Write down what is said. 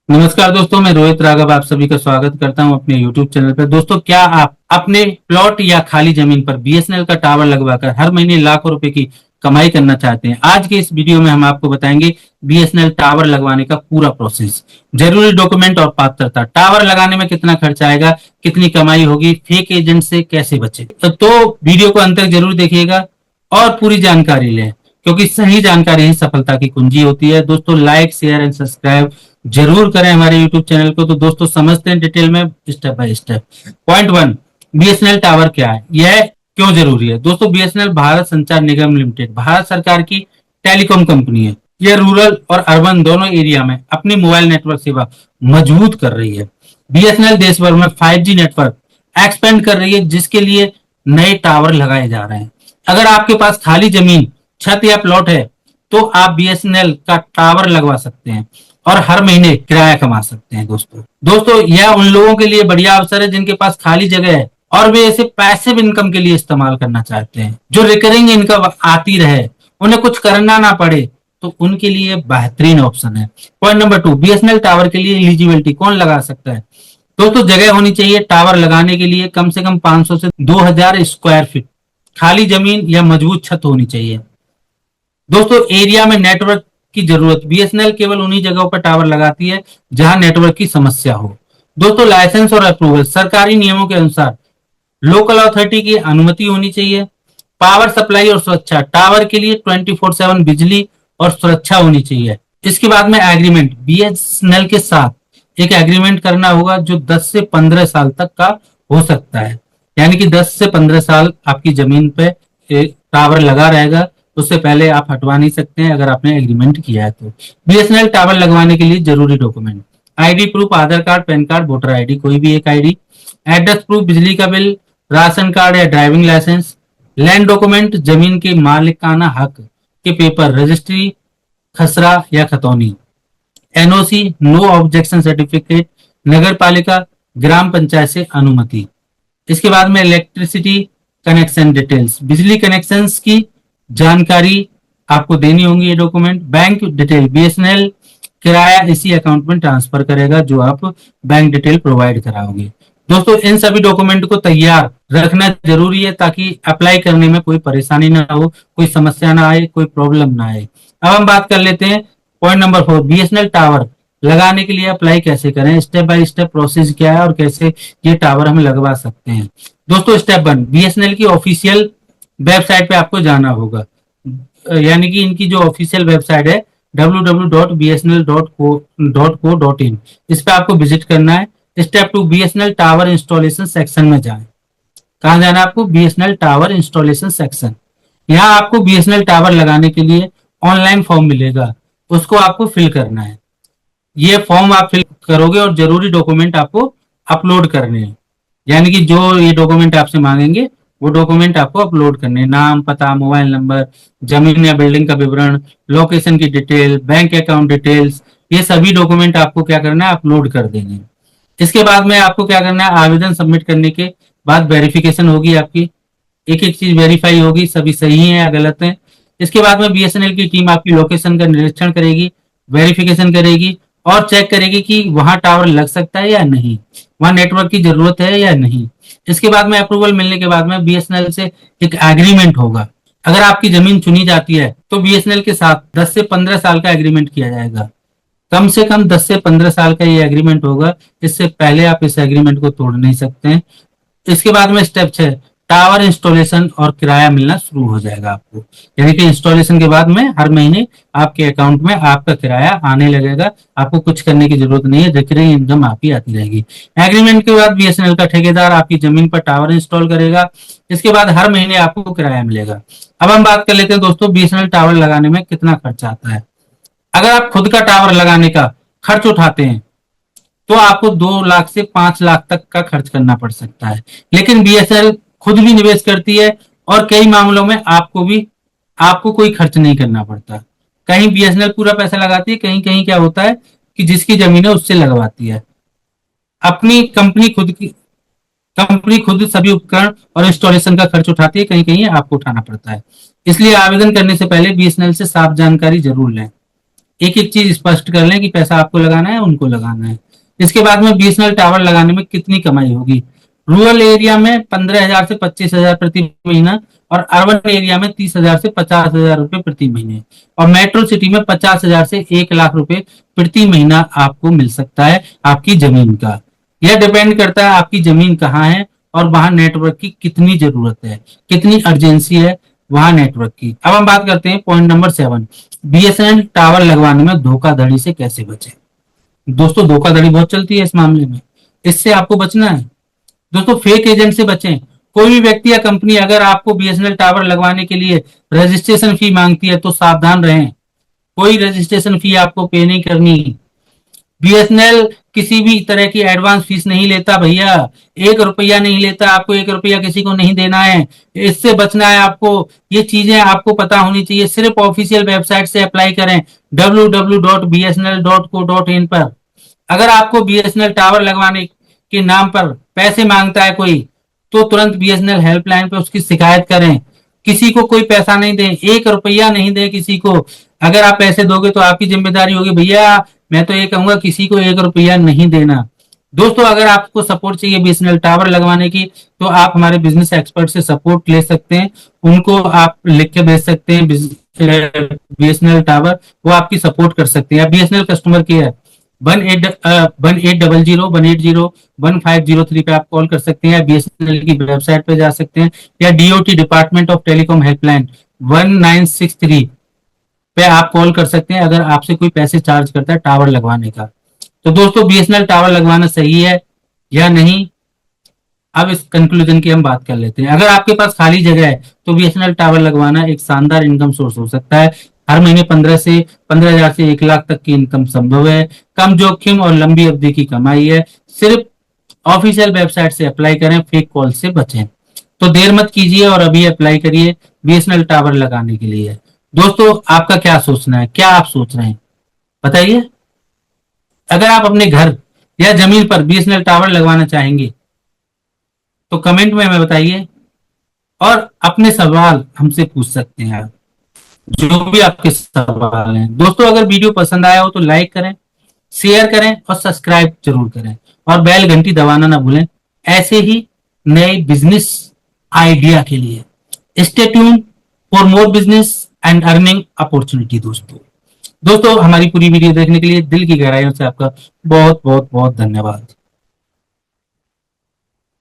नमस्कार दोस्तों, मैं रोहित राघव आप सभी का स्वागत करता हूं अपने YouTube चैनल पर। दोस्तों, क्या आप अपने प्लॉट या खाली जमीन पर BSNL का टावर लगवाकर हर महीने लाखों रुपए की कमाई करना चाहते हैं? आज के इस वीडियो में हम आपको बताएंगे BSNL टावर लगवाने का पूरा प्रोसेस, जरूरी डॉक्यूमेंट और पात्रता, टावर लगाने में कितना खर्च आएगा, कितनी कमाई होगी, फेक एजेंट से कैसे बचे। तो वीडियो को अंत तक जरूर देखिएगा और पूरी जानकारी लें, क्योंकि सही जानकारी ही सफलता की कुंजी होती है। दोस्तों, लाइक शेयर एंड सब्सक्राइब जरूर करें हमारे यूट्यूब चैनल को। तो दोस्तों, समझते हैं डिटेल में step by step. Point one, BSNL tower क्या है, यह क्यों जरूरी है? दोस्तों, BSNL भारत संचार निगम लिमिटेड भारत सरकार की टेलीकॉम कंपनी है। यह रूरल और अर्बन दोनों एरिया में अपनी मोबाइल नेटवर्क सेवा मजबूत कर रही है। BSNL देश भर में 5G नेटवर्क एक्सपेंड कर रही है, जिसके लिए नए टावर लगाए जा रहे हैं। अगर आपके पास खाली जमीन, छत या प्लॉट है, तो आप BSNL का टावर लगवा सकते हैं और हर महीने किराया कमा सकते हैं। दोस्तों, यह उन लोगों के लिए बढ़िया अवसर है जिनके पास खाली जगह है और वे इसे पैसिव इनकम के लिए इस्तेमाल करना चाहते हैं, जो रिकरिंग इनकम आती रहे, उन्हें कुछ करना ना पड़े, तो उनके लिए बेहतरीन ऑप्शन है। Point number two, BSNL tower के लिए एलिजिबिलिटी कौन लगा सकता है? दोस्तों, जगह होनी चाहिए टावर लगाने के लिए कम से कम 500 से 2000 स्क्वायर फीट, खाली जमीन या मजबूत छत होनी चाहिए। दोस्तों, एरिया में नेटवर्क की जरूरत, BSNL केवल उन्हीं जगहों पर टावर लगाती है जहां नेटवर्क की समस्या हो। दोस्तों, लाइसेंस और अप्रूवल सरकारी नियमों के अनुसार लोकल अथॉरिटी की अनुमति होनी चाहिए। पावर सप्लाई और सुरक्षा, टावर के लिए 24/7 बिजली और सुरक्षा होनी चाहिए। इसके बाद में एग्रीमेंट, BSNL के साथ एक एग्रीमेंट करना होगा जो 10 से 15 साल तक का हो सकता है। यानी कि 10 से 15 साल आपकी जमीन पे टावर लगा रहेगा, उससे पहले आप हटवा नहीं सकते हैं अगर आपने एग्रीमेंट किया है तो। BSNL टावर लगवाने के लिए जरूरी document, ID proof, Aadhaar card, PAN card, voter ID, कोई भी एक ID, एड्रेस प्रूफ, बिजली का बिल, राशन कार्ड या ड्राइविंग लाइसेंस, लैंड डॉक्यूमेंट, जमीन के मालिकाना हक के पेपर, रजिस्ट्री, खसरा या खतौनी, NOC, नो ऑब्जेक्शन सर्टिफिकेट, नगर पालिका, ग्राम पंचायत से अनुमति। इसके बाद में इलेक्ट्रिसिटी कनेक्शन डिटेल्स, बिजली कनेक्शन की जानकारी आपको देनी होगी ये डॉक्यूमेंट। बैंक डिटेल, BSNL किराया इसी अकाउंट में ट्रांसफर करेगा जो आप बैंक डिटेल प्रोवाइड कराओगे। दोस्तों, इन सभी डॉक्यूमेंट को तैयार रखना जरूरी है ताकि अप्लाई करने में कोई परेशानी ना हो, कोई समस्या ना आए, कोई प्रॉब्लम ना आए। अब हम बात कर लेते हैं पॉइंट नंबर 4, BSNL टावर लगाने के लिए अप्लाई कैसे करें, स्टेप बाय स्टेप प्रोसेस क्या है और कैसे ये टावर हम लगवा सकते हैं। दोस्तों, स्टेप 1, BSNL की ऑफिशियल वेबसाइट पे आपको जाना होगा। यानी कि इनकी जो ऑफिशियल वेबसाइट है www.bsnl.co.in, इस पे आपको विजिट करना है। Step 2, BSNL tower installation section में जाएं। कहाँ जाना है आपको? BSNL tower installation section. यहाँ आपको BSNL टावर लगाने के लिए ऑनलाइन फॉर्म मिलेगा, उसको आपको फिल करना है। ये फॉर्म आप फिल करोगे और जरूरी डॉक्यूमेंट आपको अपलोड करने हैं। यानी कि जो ये डॉक्यूमेंट आपसे मांगेंगे वो डॉक्यूमेंट आपको अपलोड करने हैं। नाम, पता, मोबाइल नंबर, जमीन या बिल्डिंग का विवरण, लोकेशन की डिटेल, बैंक अकाउंट डिटेल्स, ये सभी डॉक्यूमेंट आपको क्या करना है? अपलोड कर देंगे। इसके बाद में आपको क्या करना है? आवेदन सबमिट करने के बाद वेरिफिकेशन होगी आपकी, एक एक चीज वेरीफाई होगी, सभी सही है या गलत है। इसके बाद में BSNL की टीम आपकी लोकेशन का निरीक्षण करेगी, वेरिफिकेशन करेगी और चेक करेगी कि वहां टावर लग सकता है या नहीं, वहां नेटवर्क की जरूरत है या नहीं। इसके बाद में अप्रूवल मिलने के बाद में BSNL से एक एग्रीमेंट होगा। अगर आपकी जमीन चुनी जाती है तो BSNL के साथ 10 से 15 साल का एग्रीमेंट किया जाएगा। कम से कम 10 से 15 साल का ये एग्रीमेंट होगा, इससे पहले आप इस एग्रीमेंट को तोड़ नहीं सकते हैं। इसके बाद में स्टेप 6, टावर इंस्टॉलेशन और किराया मिलना शुरू हो जाएगा आपको। यानी कि इंस्टॉलेशन के बाद में हर महीने आपके अकाउंट में आपका किराया आने लगेगा, आपको कुछ करने की जरूरत नहीं है, रिकरिंग इनकम आपकी आती रहेगी। एग्रीमेंट के बाद BSNL का ठेकेदार आपकी जमीन पर टावर इंस्टॉल करेगा। इसके बाद हर महीने आपको किराया मिलेगा। अब हम बात कर लेते हैं दोस्तों, BSNL टावर लगाने में कितना खर्चा आता है। अगर आप खुद का टावर लगाने का खर्च उठाते हैं तो आपको 2 लाख से 5 लाख तक का खर्च करना पड़ सकता है। लेकिन BSNL खुद भी निवेश करती है और कई मामलों में आपको कोई खर्च नहीं करना पड़ता। कहीं BSNL पूरा पैसा लगाती है, कहीं कहीं क्या होता है कि जिसकी जमीन है उससे लगवाती है। अपनी कंपनी खुद सभी उपकरण और इंस्टॉलेशन का खर्च उठाती है, कहीं कहीं आपको उठाना पड़ता है। इसलिए आवेदन करने से पहले BSNL से साफ जानकारी जरूर लें। एक एक चीज स्पष्ट कर लें कि पैसा आपको लगाना है, उनको लगाना है। इसके बाद में बीएसएनएल टावर लगाने में कितनी कमाई होगी। रूरल एरिया में 15,000 से 25,000 प्रति महीना, और अर्बन एरिया में 30,000 से 50,000 रुपए प्रति महीने, और मेट्रो सिटी में 50,000 से 1 लाख रुपए प्रति महीना आपको मिल सकता है आपकी जमीन का। यह डिपेंड करता है आपकी जमीन कहाँ है और वहां नेटवर्क की कितनी जरूरत है, कितनी अर्जेंसी है वहां नेटवर्क की। अब हम बात करते हैं पॉइंट नंबर 7, बीएसएनएल टावर लगवाने में धोखाधड़ी से कैसे बचें। दोस्तों धोखाधड़ी बहुत चलती है इस मामले में, इससे आपको बचना है। दोस्तों फेक एजेंट से बचें। कोई भी व्यक्ति या कंपनी अगर आपको बीएसएनएल टावर लगवाने के लिए रजिस्ट्रेशन फी मांगती है तो सावधान रहें, कोई रजिस्ट्रेशन फी आपको पे नहीं करनी। बीएसएनएल किसी भी तरह की एडवांस फीस नहीं लेता भैया, 1 रुपया नहीं लेता, आपको 1 रुपया किसी को नहीं देना है। इससे बचना है आपको, ये चीजें आपको पता होनी चाहिए। सिर्फ ऑफिशियल वेबसाइट से अप्लाई करें www.bsnl.co.in पर। अगर आपको बीएसएनएल टावर लगवाने के नाम पर पैसे मांगता है कोई, तो तुरंत बीएसएनएल हेल्पलाइन पे उसकी शिकायत करें। किसी को कोई पैसा नहीं दें, 1 रुपया नहीं दें किसी को। अगर आप पैसे दोगे तो आपकी जिम्मेदारी होगी भैया, मैं तो ये कहूंगा किसी को 1 रुपया नहीं देना। दोस्तों अगर आपको सपोर्ट चाहिए बीएसएनएल टावर लगवाने की, तो आप हमारे बिजनेस एक्सपर्ट से सपोर्ट ले सकते हैं। उनको आप लिख के भेज सकते हैं बीएसएनएल टावर, वो आपकी सपोर्ट कर सकते हैं। बीएसएनएल कस्टमर केयर 1800-180-1503 पे आप कॉल कर सकते हैं, या बीएसएनएल की वेबसाइट पे जा सकते हैं, या DOT department of telecom helpline 1963 पे आप कॉल कर सकते हैं अगर आपसे कोई पैसे चार्ज करता है टावर लगवाने का। तो दोस्तों बीएसएनएल टावर लगवाना सही है या नहीं, अब इस कंक्लूजन की हम बात कर लेते हैं। अगर आपके पास खाली जगह है तो बीएसएनएल टावर लगवाना एक शानदार इनकम सोर्स हो सकता है। हर महीने 15,000 से 1 लाख तक की इनकम संभव है। कम जोखिम और लंबी अवधि की कमाई है। सिर्फ ऑफिशियल वेबसाइट से अप्लाई करें, फेक कॉल से बचें। तो देर मत कीजिए और अभी अप्लाई करिए बीएसएनएल टावर लगाने के लिए। दोस्तों आपका क्या सोचना है, क्या आप सोच रहे हैं बताइए। अगर आप अपने घर या जमीन पर बीएसएनएल टावर लगवाना चाहेंगे तो कमेंट में हमें बताइए, और अपने सवाल हमसे पूछ सकते हैं आप, जो भी आपके सवाल हैं। दोस्तों अगर वीडियो पसंद आया हो तो लाइक करें, शेयर करें और सब्सक्राइब जरूर करें, और बेल घंटी दबाना ना भूलें ऐसे ही नए बिजनेस आइडिया के लिए। Stay tune for more business and earning opportunity. दोस्तों हमारी पूरी वीडियो देखने के लिए दिल की गहराइयों से आपका बहुत बहुत बहुत धन्यवाद।